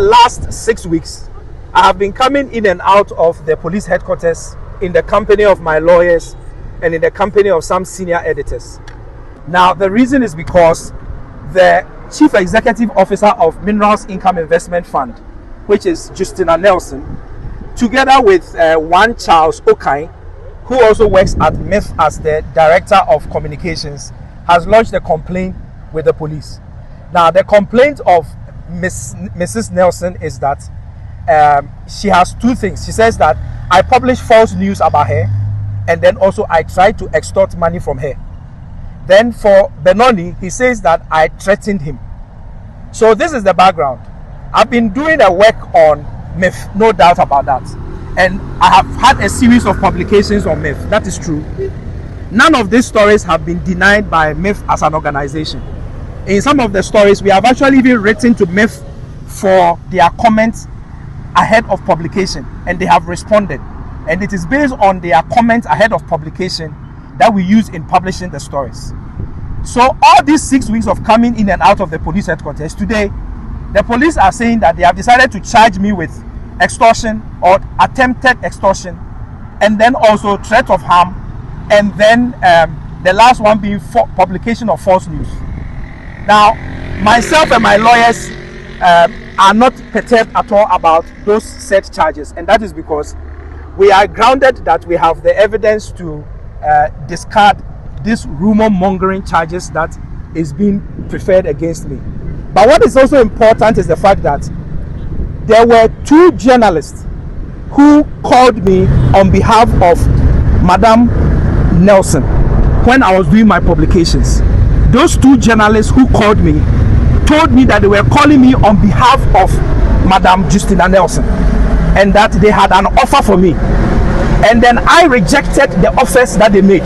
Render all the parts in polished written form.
last 6 weeks, I have been coming in and out of the police headquarters in the company of my lawyers and in the company of some senior editors. Now, the reason is because the Chief Executive Officer of Minerals Income Investment Fund, which is Justina Nelson, together with one Charles Okai, who also works at MllF as the Director of Communications, has lodged a complaint with the police. Now, the complaint of Mrs. Nelson is that she has two things. She says that I published false news about her, and then also I tried to extort money from her. Then for Benoni, he says that I threatened him. So this is the background. I've been doing a work on MllF, no doubt about that. And I have had a series of publications on MllF, that is true. None of these stories have been denied by MllF as an organization. In some of the stories, we have actually even written to MllF for their comments ahead of publication, and they have responded. And it is based on their comments ahead of publication that we use in publishing the stories. So all these 6 weeks of coming in and out of the police headquarters, today, the police are saying that they have decided to charge me with extortion or attempted extortion, and then also threat of harm, and then the last one being publication of false news. Now, myself and my lawyers are not perturbed at all about those said charges, and that is because we are grounded that we have the evidence to discard these rumor mongering charges that is being preferred against me. But what is also important is the fact that there were two journalists who called me on behalf of Madam Nelson when I was doing my publications. Those two journalists who called me told me that they were calling me on behalf of Madam Justina Nelson, and that they had an offer for me. And then I rejected the offers that they made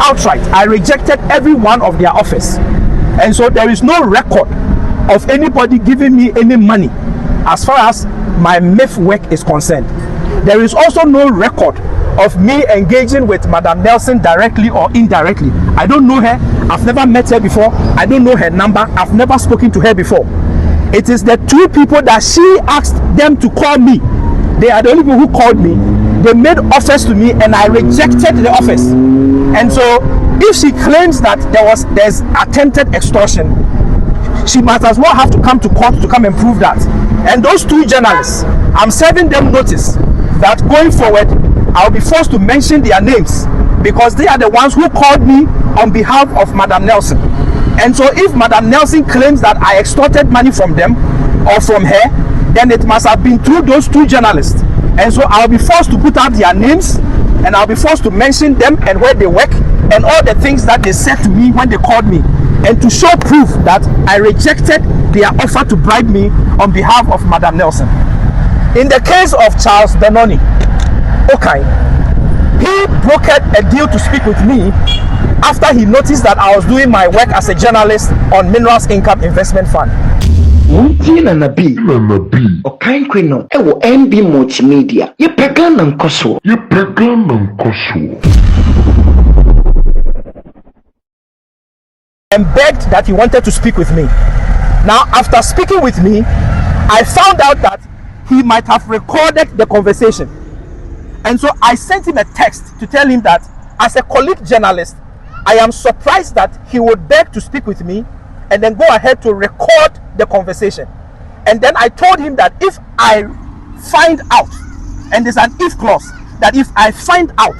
outright. I rejected every one of their offers. And so there is no record of anybody giving me any money as far as my MllF work is concerned. There is also no record of me engaging with Madam Nelson directly or indirectly. I don't know her. I've never met her before. I don't know her number. I've never spoken to her before. It is the two people that she asked them to call me. They are the only people who called me. They made offers to me, and I rejected the offers. And so if she claims that there's attempted extortion, she must as well have to come to court to come and prove that. And those two journalists, I'm serving them notice that going forward, I'll be forced to mention their names, because they are the ones who called me on behalf of Madam Nelson. And so if Madam Nelson claims that I extorted money from them or from her, then it must have been through those two journalists. And so I'll be forced to put out their names, and I'll be forced to mention them and where they work and all the things that they said to me when they called me, and to show proof that I rejected their offer to bribe me on behalf of Madam Nelson. In the case of Charles Benoni Okai, he brokered a deal to speak with me after he noticed that I was doing my work as a journalist on Minerals Income Investment Fund. Muntina nabi Okai kwino ewo MB multimedia ye pegana nkoso and begged that he wanted to speak with me. Now, after speaking with me, I found out that he might have recorded the conversation. And so I sent him a text to tell him that as a colleague journalist, I am surprised that he would beg to speak with me and then go ahead to record the conversation. And then I told him that if I find out, and there's an if clause, that if I find out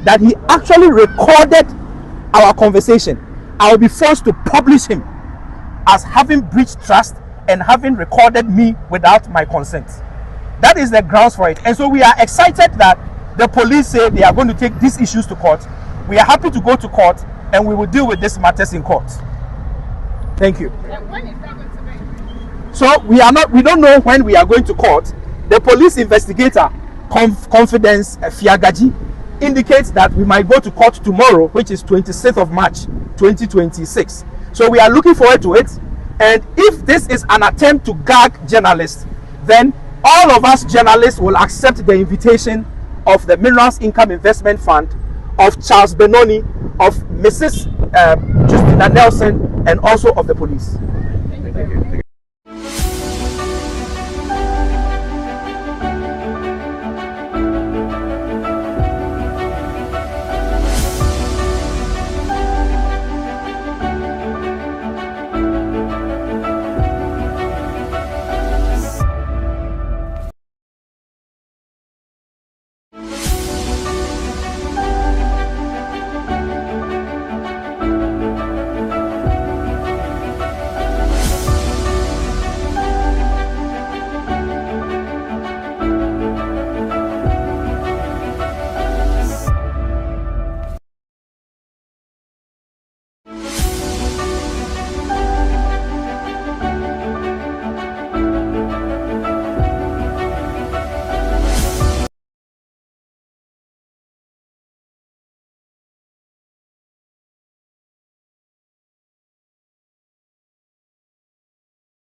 that he actually recorded our conversation, I will be forced to publish him as having breached trust and having recorded me without my consent. That is the grounds for it. And so we are excited that the police say they are going to take these issues to court. We are happy to go to court, and we will deal with these matters in court. Thank you. And when is that going to be? So we don't know when we are going to court. The police investigator, Confidence Fiagaji, indicates that we might go to court tomorrow, which is 26th of March 2026. So we are looking forward to it. And if this is an attempt to gag journalists, then all of us journalists will accept the invitation of the Minerals Income Investment Fund, of Charles Benoni, of Mrs. Justina Nelson, and also of the police. Thank you.